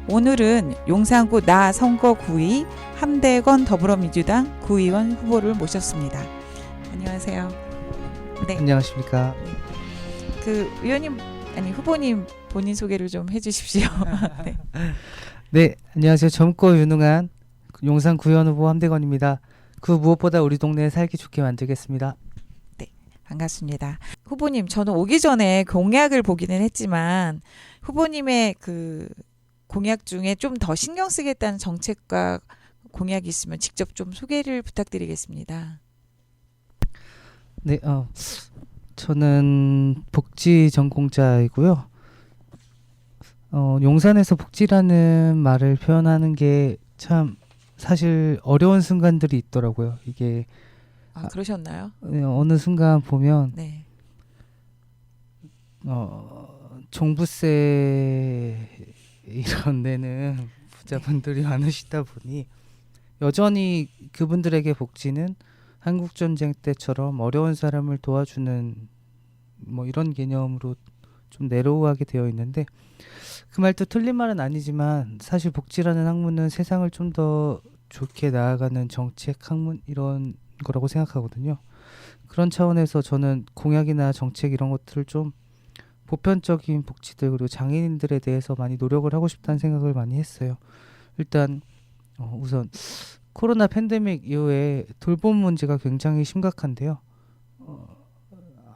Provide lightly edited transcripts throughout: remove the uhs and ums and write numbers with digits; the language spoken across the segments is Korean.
오늘은 용산구 나 선거구의 함대건 더불어민주당 구의원 후보를 모셨습니다. 안녕하세요. 네. 안녕하십니까. 그 의원님 아니 후보님 본인 소개를 좀 해주십시오. 네. 네, 안녕하세요. 젊고 유능한 용산 구의원 후보 함대건입니다. 그 무엇보다 우리 동네에 살기 좋게 만들겠습니다. 네, 반갑습니다. 후보님, 저는 오기 전에 공약을 보기는 했지만 후보님의 그 공약 중에 좀 더 신경 쓰겠다는 정책과 공약이 있으면 직접 좀 소개를 부탁드리겠습니다. 네, 저는 복지 전공자이고요. 용산에서 복지라는 말을 표현하는 게 참 사실 어려운 순간들이 있더라고요. 이게 그러셨나요? 어느 순간 보면 네. 종부세 이런 데는 부자분들이 많으시다 보니 여전히 그분들에게 복지는 한국전쟁 때처럼 어려운 사람을 도와주는 뭐 이런 개념으로 좀 내로우하게 되어 있는데, 그 말도 틀린 말은 아니지만 사실 복지라는 학문은 세상을 좀 더 좋게 나아가는 정책 학문 이런 거라고 생각하거든요. 그런 차원에서 저는 공약이나 정책 이런 것들을 좀 보편적인 복지들 그리고 장애인들에 대해서 많이 노력을 하고 싶다는 생각을 많이 했어요. 일단 우선 코로나 팬데믹 이후에 돌봄 문제가 굉장히 심각한데요.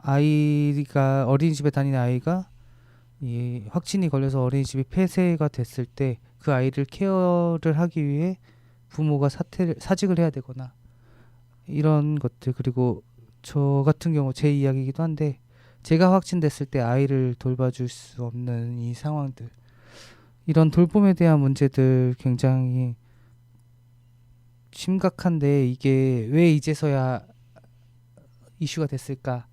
아이가 어린이집에 다니는 아이가 이 확진이 걸려서 어린이집이 폐쇄가 됐을 때 그 아이를 케어를 하기 위해 부모가 사직을 해야 되거나 이런 것들, 그리고 저 같은 경우 제 이야기이기도 한데 제가 확진됐을 때 아이를 돌봐줄 수 없는 이 상황들, 이런 돌봄에 대한 문제들 굉장히 심각한데 이게 왜 이제서야 이슈가 됐을까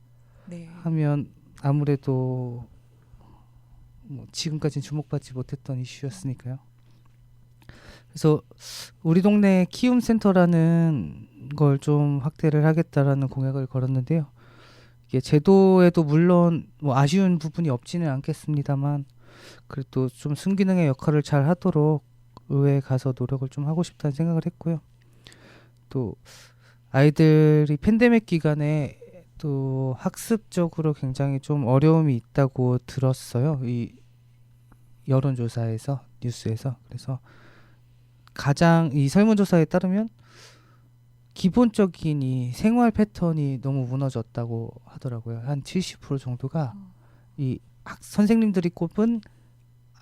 네. 하면 아무래도 지금까지는 주목받지 못했던 이슈였으니까요. 그래서 우리 동네 키움센터라는 걸 좀 확대를 하겠다라는 공약을 걸었는데요. 이게 제도에도 물론 뭐 아쉬운 부분이 없지는 않겠습니다만 그래도 좀 순기능의 역할을 잘 하도록 의회에 가서 노력을 좀 하고 싶다는 생각을 했고요. 또 아이들이 팬데믹 기간에 또 학습적으로 굉장히 좀 어려움이 있다고 들었어요. 이 여론조사에서, 뉴스에서. 그래서 가장 이 설문조사에 따르면 기본적인 이 생활 패턴이 너무 무너졌다고 하더라고요. 한 70% 정도가 이 선생님들이 꼽은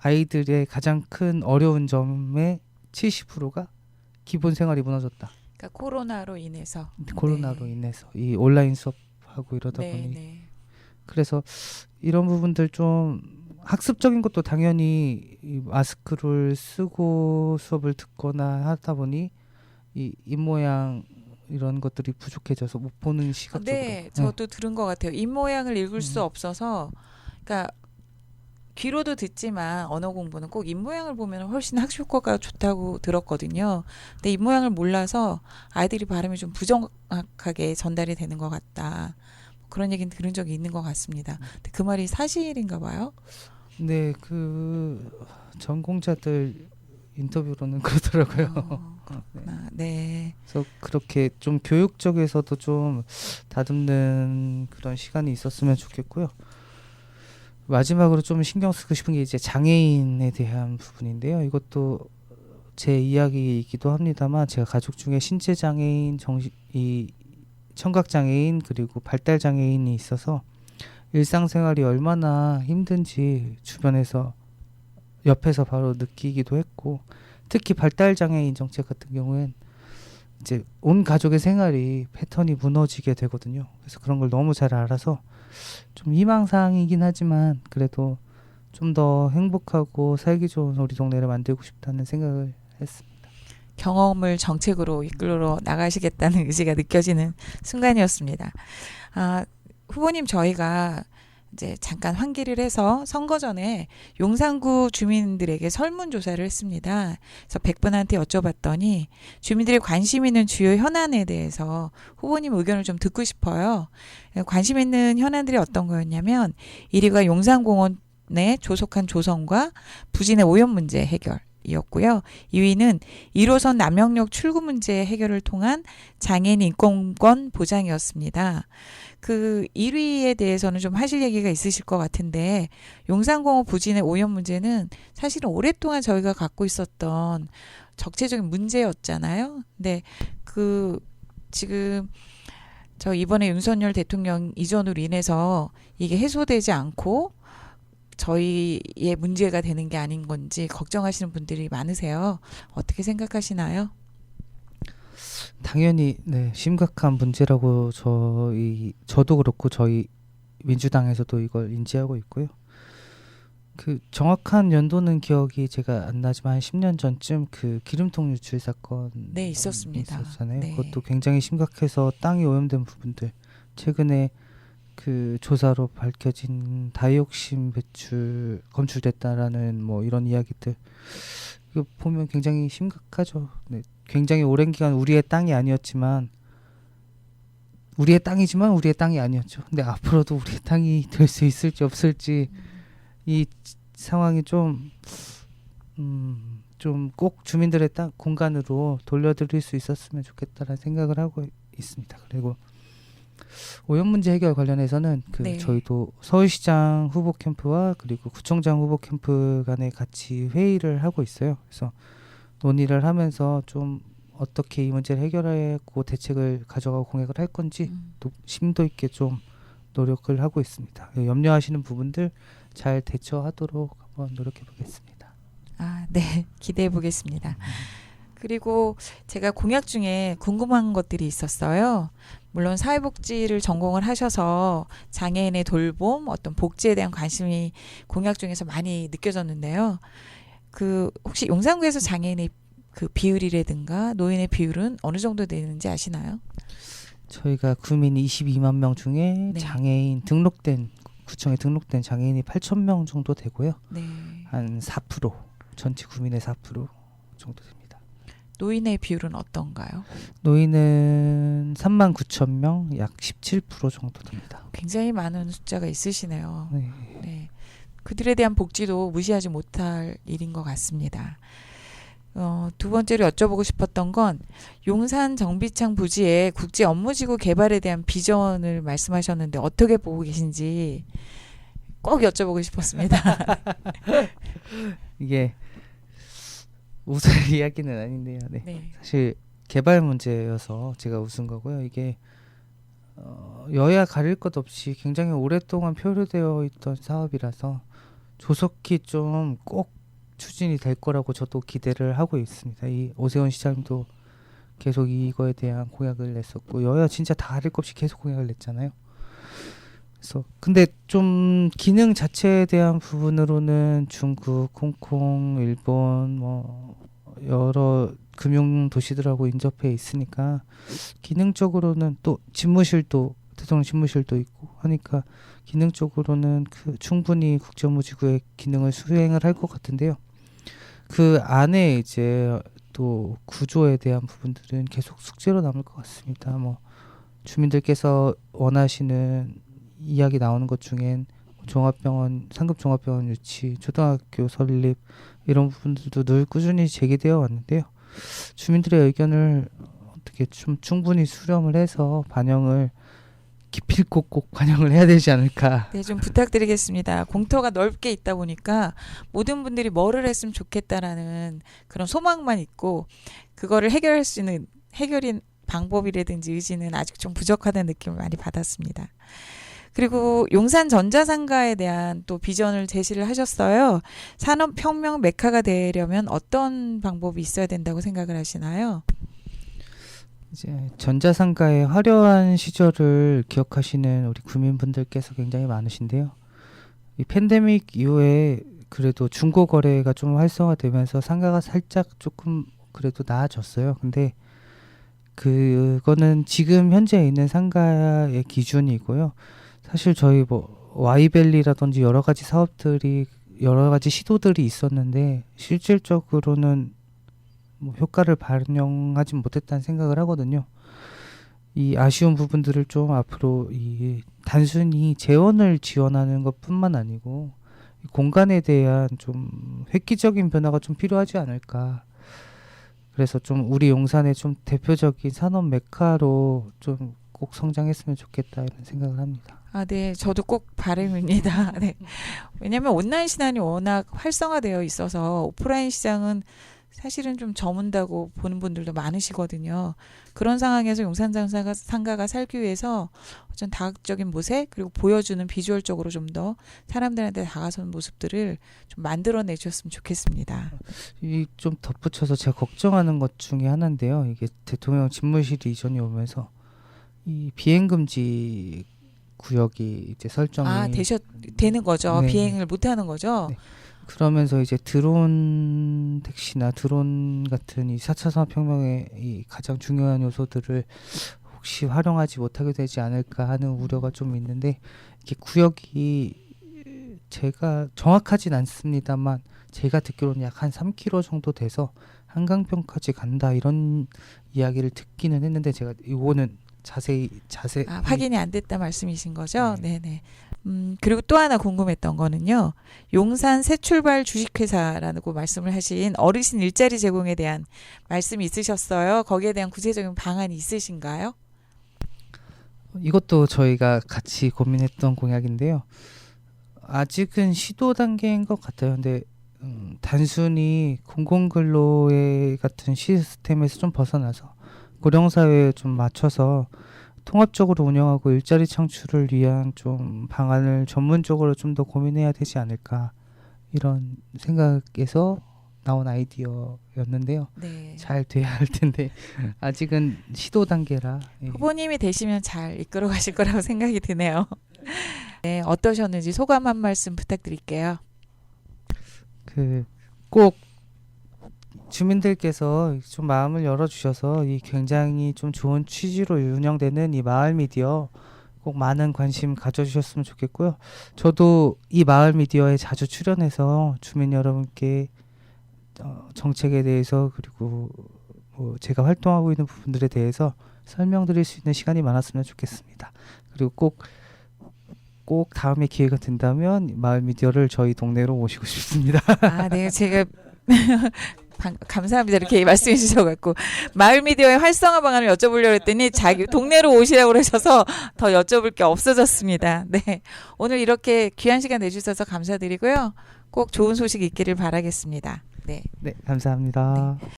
아이들의 가장 큰 어려운 점의 70%가 기본 생활이 무너졌다. 그러니까 코로나로 인해서. 코로나로 네. 인해서 이 온라인 수업하고 이러다 네, 보니 네. 그래서 이런 부분들 좀 학습적인 것도 당연히 이 마스크를 쓰고 수업을 듣거나 하다 보니 이 입모양 이런 것들이 부족해져서 못 보는 시각적으로. 네, 저도 들은 것 같아요. 입모양을 읽을 수 없어서, 그러니까 귀로도 듣지만 언어 공부는 꼭 입모양을 보면 훨씬 학습 효과가 좋다고 들었거든요. 근데 입모양을 몰라서 아이들이 발음이 좀 부정확하게 전달이 되는 것 같다. 그런 얘기는 들은 적이 있는 것 같습니다. 근데 그 말이 사실인가 봐요? 네, 그 전공자들 인터뷰로는 그러더라고요. 네. 그래서 그렇게 좀 교육 쪽에서도 좀 다듬는 그런 시간이 있었으면 좋겠고요. 마지막으로 좀 신경 쓰고 싶은 게 이제 장애인에 대한 부분인데요. 이것도 제 이야기이기도 합니다만 제가 가족 중에 신체 장애인, 청각 장애인 그리고 발달 장애인이 있어서 일상생활이 얼마나 힘든지 주변에서 옆에서 바로 느끼기도 했고, 특히 발달 장애인 정책 같은 경우엔 이제 온 가족의 생활이 패턴이 무너지게 되거든요. 그래서 그런 걸 너무 잘 알아서 좀 희망사항이긴 하지만 그래도 좀 더 행복하고 살기 좋은 우리 동네를 만들고 싶다는 생각을 했습니다. 경험을 정책으로 이끌어 나가시겠다는 의지가 느껴지는 순간이었습니다. 후보님, 저희가 이제 잠깐 환기를 해서 선거 전에 용산구 주민들에게 설문조사를 했습니다. 그래서 100분한테 여쭤봤더니 주민들이 관심 있는 주요 현안에 대해서 후보님 의견을 좀 듣고 싶어요. 관심 있는 현안들이 어떤 거였냐면 1위가 용산공원의 조속한 조성과 부진의 오염 문제 해결, 문제이었고요. 2위는 1호선 남영역 출구 문제 해결을 통한 장애인 인권권 보장이었습니다. 그 1위에 대해서는 좀 하실 얘기가 있으실 것 같은데 용산공원 부진의 오염 문제는 사실은 오랫동안 저희가 갖고 있었던 적체적인 문제였잖아요. 근데 그 지금 저 이번에 윤석열 대통령 이전으로 인해서 이게 해소되지 않고 저희의 문제가 되는 게 아닌 건지 걱정하시는 분들이 많으세요. 어떻게 생각하시나요? 당연히 네, 심각한 문제라고 저도 그렇고 저희 민주당에서도 이걸 인지하고 있고요. 그 정확한 연도는 기억이 제가 안 나지만 한 10년 전쯤 그 기름통 유출 사건 네, 있었습니다. 있었잖아요. 네. 그것도 굉장히 심각해서 땅이 오염된 부분들 최근에 그 조사로 밝혀진 다이옥신 배출 검출됐다라는 뭐 이런 이야기들 이거 보면 굉장히 심각하죠. 네, 굉장히 오랜 기간 우리의 땅이 아니었지만 우리의 땅이지만 우리의 땅이 아니었죠. 근데 앞으로도 우리의 땅이 될 수 있을지 없을지 이 상황이 좀 꼭 주민들의 땅 공간으로 돌려드릴 수 있었으면 좋겠다라는 생각을 하고 있습니다. 그리고 오염 문제 해결 관련해서는 네. 저희도 서울시장 후보 캠프와 그리고 구청장 후보 캠프 간에 같이 회의를 하고 있어요. 그래서 논의를 하면서 좀 어떻게 이 문제를 해결하고 대책을 가져가고 공약을 할 건지 또 심도 있게 좀 노력을 하고 있습니다. 염려하시는 부분들 잘 대처하도록 한번 노력해 보겠습니다. 아, 네. 기대해 보겠습니다. 그리고 제가 공약 중에 궁금한 것들이 있었어요. 물론 사회복지를 전공을 하셔서 장애인의 돌봄, 어떤 복지에 대한 관심이 공약 중에서 많이 느껴졌는데요. 그 혹시 용산구에서 장애인의 그 비율이라든가 노인의 비율은 어느 정도 되는지 아시나요? 저희가 구민이 22만 명 중에 네. 장애인 구청에 등록된 장애인이 8,000명 정도 되고요. 네. 한 4% 전체 구민의 4% 정도 됩니다. 노인의 비율은 어떤가요? 노인은 39,000명, 약 17% 정도 됩니다. 굉장히 많은 숫자가 있으시네요. 네. 네. 그들에 대한 복지도 무시하지 못할 일인 것 같습니다. 두 번째로 여쭤보고 싶었던 건 용산 정비창 부지의 국제 업무지구 개발에 대한 비전을 말씀하셨는데 어떻게 보고 계신지 꼭 여쭤보고 싶었습니다. 이게 웃을 이야기는 아닌데요. 네. 네. 사실 개발 문제여서 제가 웃은 거고요. 이게 여야 가릴 것 없이 굉장히 오랫동안 표류되어 있던 사업이라서 조속히 좀 꼭 추진이 될 거라고 저도 기대를 하고 있습니다. 이 오세훈 시장님도 계속 이거에 대한 공약을 냈었고 여야 진짜 다 가릴 것 없이 계속 공약을 냈잖아요. 그래서 근데 좀 기능 자체에 대한 부분으로는 중국, 홍콩, 일본 뭐 여러 금융 도시들하고 인접해 있으니까 기능적으로는 또 집무실도 대통령 집무실도 있고 하니까 기능적으로는 충분히 국제무지구의 기능을 수행을 할 것 같은데요. 그 안에 이제 또 구조에 대한 부분들은 계속 숙제로 남을 것 같습니다. 뭐 주민들께서 원하시는 이야기 나오는 것 중엔 종합병원, 상급 종합병원 유치, 초등학교 설립 이런 부분들도 늘 꾸준히 제기되어 왔는데요. 주민들의 의견을 어떻게 좀 충분히 수렴을 해서 반영을 기필코 꼭 반영을 해야 되지 않을까. 네, 좀 부탁드리겠습니다. 공터가 넓게 있다 보니까 모든 분들이 뭐를 했으면 좋겠다라는 그런 소망만 있고 그거를 해결할 수 있는 해결인 방법이라든지 의지는 아직 좀 부족하다는 느낌을 많이 받았습니다. 그리고 용산 전자상가에 대한 또 비전을 제시를 하셨어요. 산업혁명 메카가 되려면 어떤 방법이 있어야 된다고 생각을 하시나요? 이제 전자상가의 화려한 시절을 기억하시는 우리 구민분들께서 굉장히 많으신데요. 이 팬데믹 이후에 그래도 중고 거래가 좀 활성화되면서 상가가 살짝 조금 그래도 나아졌어요. 근데 그거는 지금 현재 있는 상가의 기준이고요. 사실 저희 뭐 와이밸리라든지 여러 가지 사업들이 여러 가지 시도들이 있었는데 실질적으로는 뭐 효과를 반영하지 못했다는 생각을 하거든요. 이 아쉬운 부분들을 좀 앞으로 이 단순히 재원을 지원하는 것뿐만 아니고 공간에 대한 좀 획기적인 변화가 좀 필요하지 않을까. 그래서 좀 우리 용산의 좀 대표적인 산업 메카로 좀 꼭 성장했으면 좋겠다 이런 생각을 합니다. 아, 네. 저도 꼭 바람입니다. 네. 왜냐하면 온라인 시장이 워낙 활성화되어 있어서 오프라인 시장은 사실은 좀 저문다고 보는 분들도 많으시거든요. 그런 상황에서 상가가 살기 위해서 어떤 다각적인 모색 그리고 보여주는 비주얼적으로 좀 더 사람들한테 다가서는 모습들을 좀 만들어내 주셨으면 좋겠습니다. 이 좀 덧붙여서 제가 걱정하는 것 중에 하나인데요. 이게 대통령 집무실 이전이 오면서 이 비행 금지 구역이 이제 설정이 되는 거죠. 네. 비행을 못 하는 거죠. 네. 그러면서 이제 드론 택시나 드론 같은 이 4차 산업혁명의 이 가장 중요한 요소들을 혹시 활용하지 못하게 되지 않을까 하는 우려가 좀 있는데, 이게 구역이 제가 정확하진 않습니다만 제가 듣기로는 약 한 3km 정도 돼서 한강변까지 간다 이런 이야기를 듣기는 했는데, 제가 이거는 자세히 확인이 안 됐다 말씀이신 거죠? 네. 네네. 그리고 또 하나 궁금했던 거는요. 용산 새출발 주식회사라고 말씀을 하신 어르신 일자리 제공에 대한 말씀이 있으셨어요. 거기에 대한 구체적인 방안이 있으신가요? 이것도 저희가 같이 고민했던 공약인데요. 아직은 시도 단계인 것 같아요. 근데 단순히 공공근로의 같은 시스템에서 좀 벗어나서 고령사회에 좀 맞춰서 통합적으로 운영하고 일자리 창출을 위한 좀 방안을 전문적으로 좀 더 고민해야 되지 않을까, 이런 생각에서 나온 아이디어였는데요. 네. 잘 돼야 할 텐데 아직은 시도 단계라. 예. 후보님이 되시면 잘 이끌어 가실 거라고 생각이 드네요. 네, 어떠셨는지 소감 한 말씀 부탁드릴게요. 꼭 주민들께서 좀 마음을 열어주셔서 이 굉장히 좀 좋은 취지로 운영되는 이 마을 미디어 꼭 많은 관심 가져주셨으면 좋겠고요. 저도 이 마을 미디어에 자주 출연해서 주민 여러분께 정책에 대해서 그리고 뭐 제가 활동하고 있는 부분들에 대해서 설명드릴 수 있는 시간이 많았으면 좋겠습니다. 그리고 꼭 다음에 기회가 된다면 마을 미디어를 저희 동네로 모시고 싶습니다. 아, 네. 제가 감사합니다. 이렇게 말씀해 주셔갖고 마을 미디어의 활성화 방안을 여쭤보려고 했더니 자기 동네로 오시라고 그러셔서 더 여쭤볼 게 없어졌습니다. 네, 오늘 이렇게 귀한 시간 내주셔서 감사드리고요. 꼭 좋은 소식 있기를 바라겠습니다. 네, 네, 감사합니다. 네.